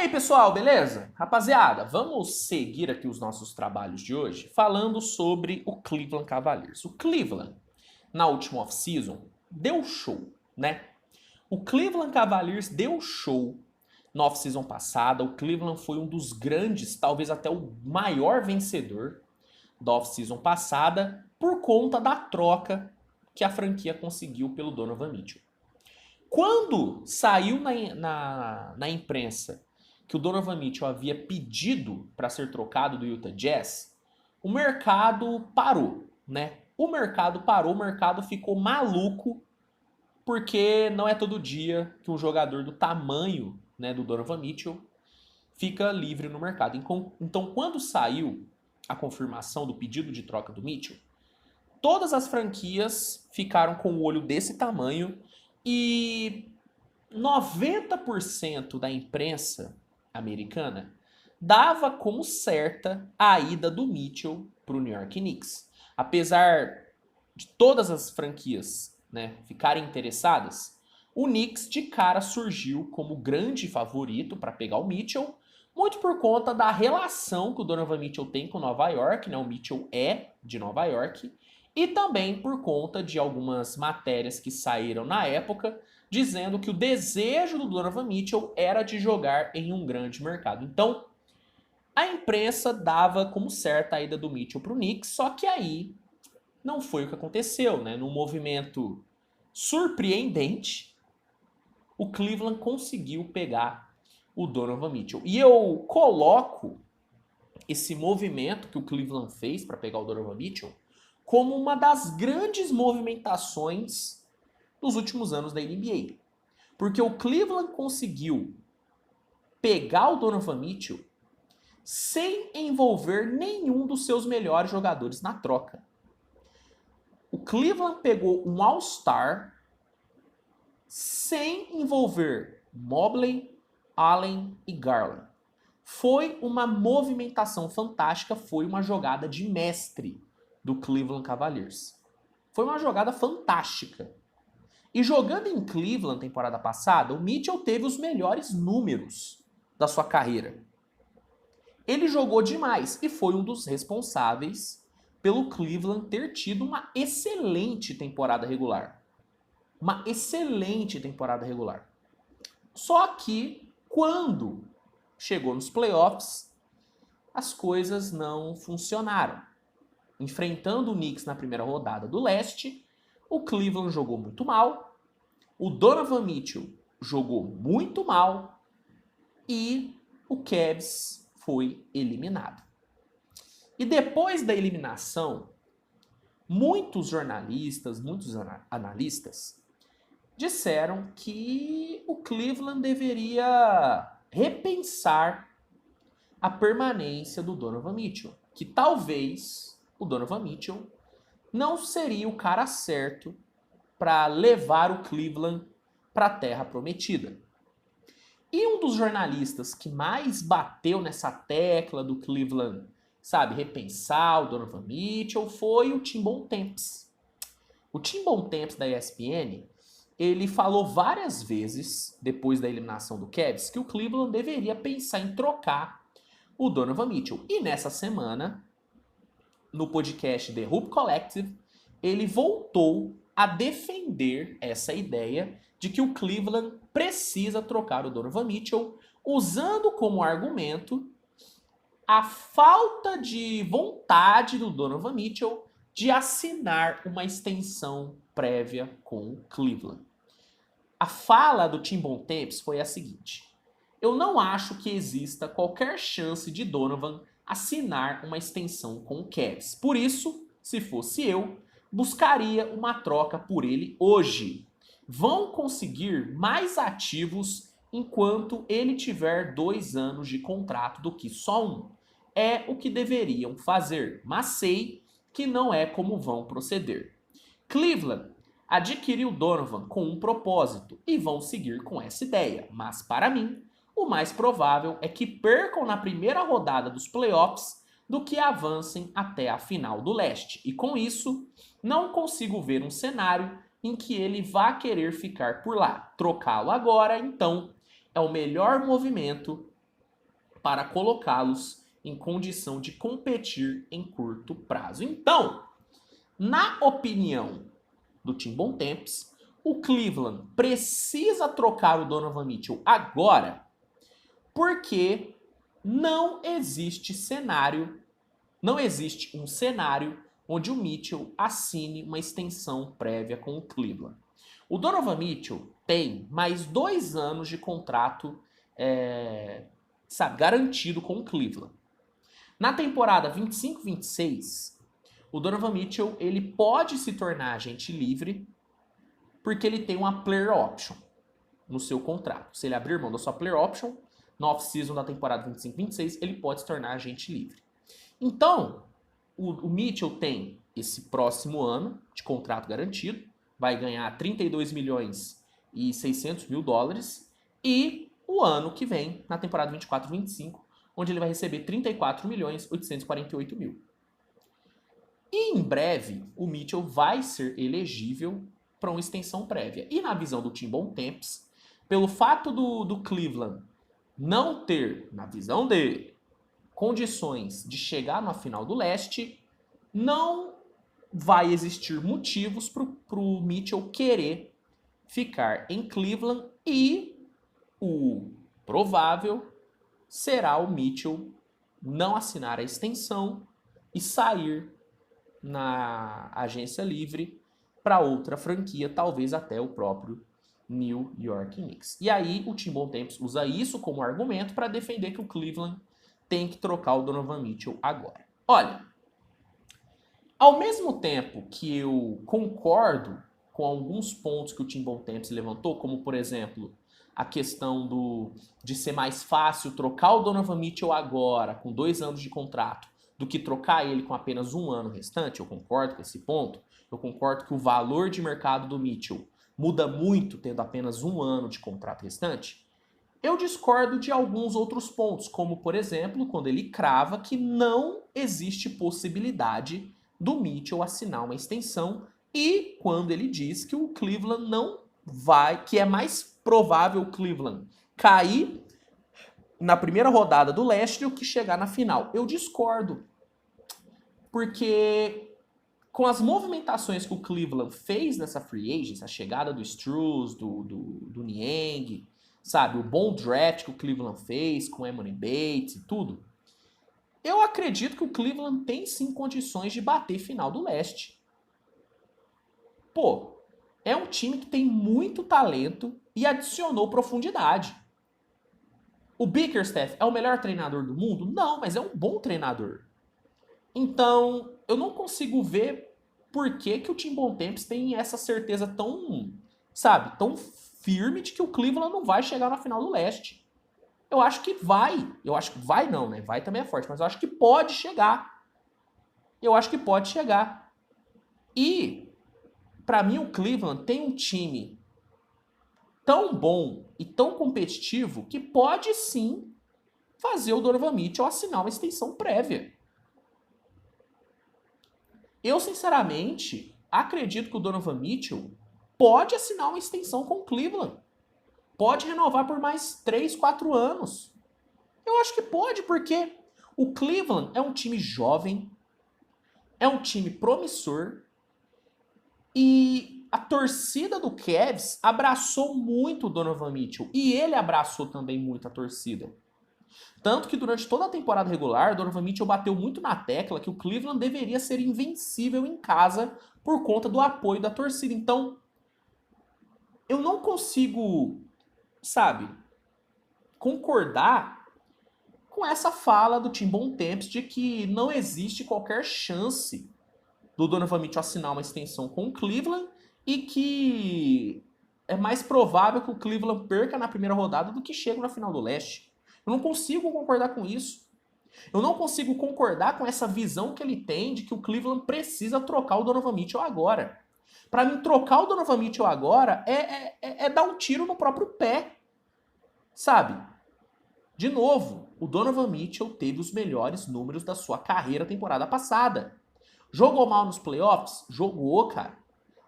aí, pessoal, beleza? Rapaziada, vamos seguir aqui os nossos trabalhos de hoje falando sobre o Cleveland Cavaliers. O Cleveland, na última off-season, deu show, né? O Cleveland Cavaliers deu show na off-season passada. O Cleveland foi um dos grandes, talvez até o maior vencedor da off-season passada por conta da troca que a franquia conseguiu pelo Donovan Mitchell. Quando saiu na imprensa que o Donovan Mitchell havia pedido para ser trocado do Utah Jazz, o mercado parou, né? O mercado ficou maluco, porque não é todo dia que um jogador do tamanho, né, do Donovan Mitchell fica livre no mercado. Então, quando saiu a confirmação do pedido de troca do Mitchell, todas as franquias ficaram com o olho desse tamanho e 90% da imprensa americana dava como certa a ida do Mitchell para o New York Knicks. Apesar de todas as franquias, né, ficarem interessadas, o Knicks de cara surgiu como grande favorito para pegar o Mitchell, muito por conta da relação que o Donovan Mitchell tem com Nova York, né? O Mitchell é de Nova York, e também por conta de algumas matérias que saíram na época dizendo que o desejo do Donovan Mitchell era de jogar em um grande mercado. Então, a imprensa dava como certa a ida do Mitchell para o Knicks, só que aí não foi o que aconteceu, né? Num movimento surpreendente, o Cleveland conseguiu pegar o Donovan Mitchell. E eu coloco esse movimento que o Cleveland fez para pegar o Donovan Mitchell como uma das grandes movimentações dos últimos anos da NBA. Porque o Cleveland conseguiu pegar o Donovan Mitchell sem envolver nenhum dos seus melhores jogadores na troca. O Cleveland pegou um All-Star sem envolver Mobley, Allen e Garland. Foi uma movimentação fantástica, foi uma jogada de mestre do Cleveland Cavaliers. Foi uma jogada fantástica. E jogando em Cleveland temporada passada, o Mitchell teve os melhores números da sua carreira. Ele jogou demais e foi um dos responsáveis pelo Cleveland ter tido uma excelente temporada regular. Uma excelente temporada regular. Só que quando chegou nos playoffs, as coisas não funcionaram. Enfrentando o Knicks na primeira rodada do leste, o Cleveland jogou muito mal, o Donovan Mitchell jogou muito mal e o Cavs foi eliminado. E depois da eliminação, muitos jornalistas, muitos analistas disseram que o Cleveland deveria repensar a permanência do Donovan Mitchell, que talvez o Donovan Mitchell não seria o cara certo para levar o Cleveland para a Terra Prometida. E um dos jornalistas que mais bateu nessa tecla do Cleveland, sabe, repensar o Donovan Mitchell, foi o Tim Bontemps. O Tim Bontemps da ESPN, ele falou várias vezes, depois da eliminação do Cavs, que o Cleveland deveria pensar em trocar o Donovan Mitchell. E nessa semana, no podcast The Hoop Collective, ele voltou a defender essa ideia de que o Cleveland precisa trocar o Donovan Mitchell, usando como argumento a falta de vontade do Donovan Mitchell de assinar uma extensão prévia com o Cleveland. A fala do Tim Bontemps foi a seguinte: eu não acho que exista qualquer chance de Donovan assinar uma extensão com o Cavs. Por isso, se fosse eu, buscaria uma troca por ele hoje. Vão conseguir mais ativos enquanto ele tiver 2 anos de contrato do que só 1. É o que deveriam fazer, mas sei que não é como vão proceder. Cleveland adquiriu Donovan com um propósito e vão seguir com essa ideia, mas para mim, o mais provável é que percam na primeira rodada dos playoffs do que avancem até a final do leste. E com isso, não consigo ver um cenário em que ele vá querer ficar por lá. Trocá-lo agora, então, é o melhor movimento para colocá-los em condição de competir em curto prazo. Então, na opinião do Tim Bontemps, o Cleveland precisa trocar o Donovan Mitchell agora, porque não existe um cenário onde o Mitchell assine uma extensão prévia com o Cleveland. O Donovan Mitchell tem mais 2 anos de contrato garantido com o Cleveland. Na temporada 25-26, o Donovan Mitchell ele pode se tornar agente livre porque ele tem uma player option no seu contrato. Se ele abrir mão da sua player option, no off-season da temporada 25-26, ele pode se tornar agente livre. Então, o Mitchell tem esse próximo ano de contrato garantido, vai ganhar 32 milhões e 600 mil dólares, e o ano que vem, na temporada 24-25, onde ele vai receber 34 milhões 848 mil. E em breve, o Mitchell vai ser elegível para uma extensão prévia. E na visão do Tim Bontemps, pelo fato do Cleveland não ter, na visão dele, condições de chegar na final do leste, não vai existir motivos para o Mitchell querer ficar em Cleveland, e o provável será o Mitchell não assinar a extensão e sair na agência livre para outra franquia, talvez até o próprio New York Knicks. E aí o Tim Bontemps usa isso como argumento para defender que o Cleveland tem que trocar o Donovan Mitchell agora. Olha, ao mesmo tempo que eu concordo com alguns pontos que o Tim Bontemps levantou, como por exemplo a questão de ser mais fácil trocar o Donovan Mitchell agora, com 2 anos de contrato, do que trocar ele com apenas 1 ano restante, eu concordo com esse ponto. Eu concordo que o valor de mercado do Mitchell muda muito tendo apenas 1 ano de contrato restante. Eu discordo de alguns outros pontos, como por exemplo, quando ele crava que não existe possibilidade do Mitchell assinar uma extensão, e quando ele diz que o Cleveland não vai, que é mais provável o Cleveland cair na primeira rodada do leste do que chegar na final. Eu discordo, porque com as movimentações que o Cleveland fez nessa free agency, a chegada do Strus, do Niang, sabe, o bom draft que o Cleveland fez com Emoni Bates e tudo, eu acredito que o Cleveland tem sim condições de bater final do leste. Pô, é um time que tem muito talento e adicionou profundidade. O Bickerstaff é o melhor treinador do mundo? Não, mas é um bom treinador. Então, eu não consigo ver por que o Tim Bontemps tem essa certeza tão, sabe, tão firme de que o Cleveland não vai chegar na final do leste. Eu acho que vai. Eu acho que vai não, né? Vai também é forte, mas eu acho que pode chegar. Eu acho que pode chegar. E, pra mim, o Cleveland tem um time tão bom e tão competitivo que pode sim fazer o Donovan Mitchell assinar uma extensão prévia. Eu, sinceramente, acredito que o Donovan Mitchell pode assinar uma extensão com o Cleveland. Pode renovar por mais 3, 4 anos. Eu acho que pode, porque o Cleveland é um time jovem, é um time promissor, e a torcida do Cavs abraçou muito o Donovan Mitchell, e ele abraçou também muito a torcida. Tanto que durante toda a temporada regular, o Donovan Mitchell bateu muito na tecla que o Cleveland deveria ser invencível em casa por conta do apoio da torcida. Então, eu não consigo, sabe, concordar com essa fala do Tim Bontemps de que não existe qualquer chance do Donovan Mitchell assinar uma extensão com o Cleveland e que é mais provável que o Cleveland perca na primeira rodada do que chegue na final do leste. Eu não consigo concordar com isso. Eu não consigo concordar com essa visão que ele tem de que o Cleveland precisa trocar o Donovan Mitchell agora. Para mim, trocar o Donovan Mitchell agora é dar um tiro no próprio pé. Sabe? De novo, o Donovan Mitchell teve os melhores números da sua carreira temporada passada. Jogou mal nos playoffs? Jogou, cara.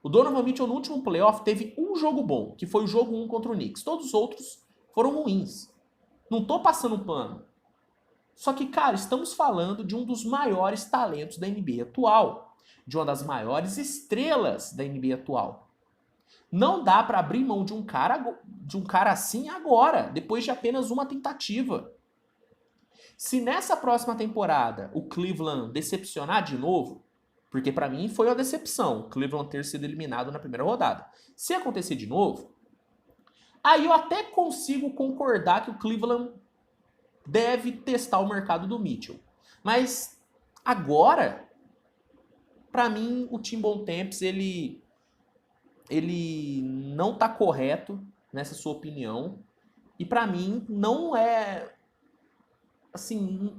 O Donovan Mitchell no último playoff teve um jogo bom, que foi o jogo 1 contra o Knicks. Todos os outros foram ruins. Não tô passando pano. Só que, cara, estamos falando de um dos maiores talentos da NBA atual, de uma das maiores estrelas da NBA atual. Não dá para abrir mão de um cara assim agora, depois de apenas uma tentativa. Se nessa próxima temporada o Cleveland decepcionar de novo, porque para mim foi uma decepção o Cleveland ter sido eliminado na primeira rodada. Se acontecer de novo, aí eu até consigo concordar que o Cleveland deve testar o mercado do Mitchell. Mas agora, para mim, o Tim Bontemps, ele não tá correto nessa sua opinião. E para mim, não é... Assim,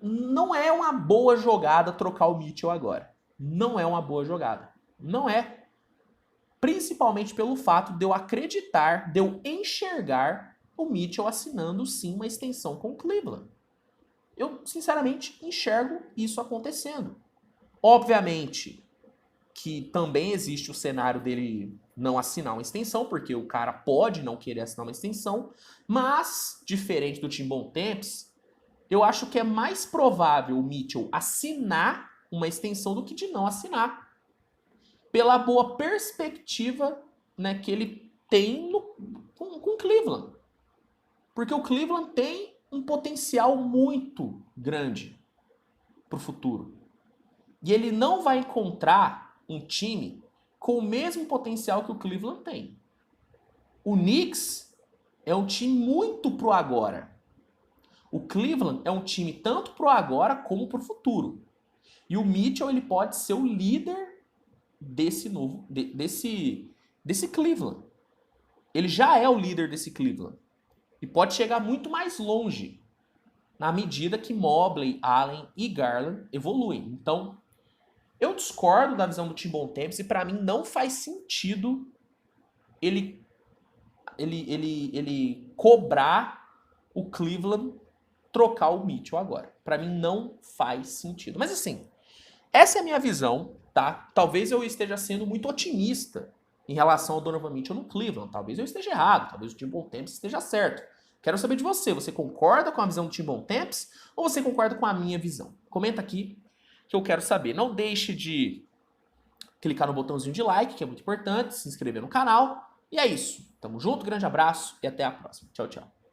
não é uma boa jogada trocar o Mitchell agora. Não é uma boa jogada. Não é. Principalmente pelo fato de eu acreditar, de eu enxergar o Mitchell assinando sim uma extensão com o Cleveland. Eu, sinceramente, enxergo isso acontecendo. Obviamente que também existe o cenário dele não assinar uma extensão, porque o cara pode não querer assinar uma extensão, mas, diferente do Tim Bontemps, eu acho que é mais provável o Mitchell assinar uma extensão do que de não assinar. Pela boa perspectiva, né, que ele tem com o Cleveland. Porque o Cleveland tem um potencial muito grande para o futuro. E ele não vai encontrar um time com o mesmo potencial que o Cleveland tem. O Knicks é um time muito pro agora. O Cleveland é um time tanto pro agora como pro futuro. E o Mitchell, ele pode ser o líder desse Cleveland. Ele já é o líder desse Cleveland. E pode chegar muito mais longe na medida que Mobley, Allen e Garland evoluem. Então, eu discordo da visão do Tim Bontemps e para mim não faz sentido ele cobrar o Cleveland trocar o Mitchell agora. Para mim não faz sentido. Mas assim, essa é a minha visão, tá? Talvez eu esteja sendo muito otimista em relação ao Donovan Mitchell no Cleveland. Talvez eu esteja errado, talvez o Tim Bontemps esteja certo. Quero saber de você. Você concorda com a visão do Tim Bontemps ou você concorda com a minha visão? Comenta aqui que eu quero saber. Não deixe de clicar no botãozinho de like, que é muito importante, se inscrever no canal. E é isso. Tamo junto, grande abraço e até a próxima. Tchau, tchau.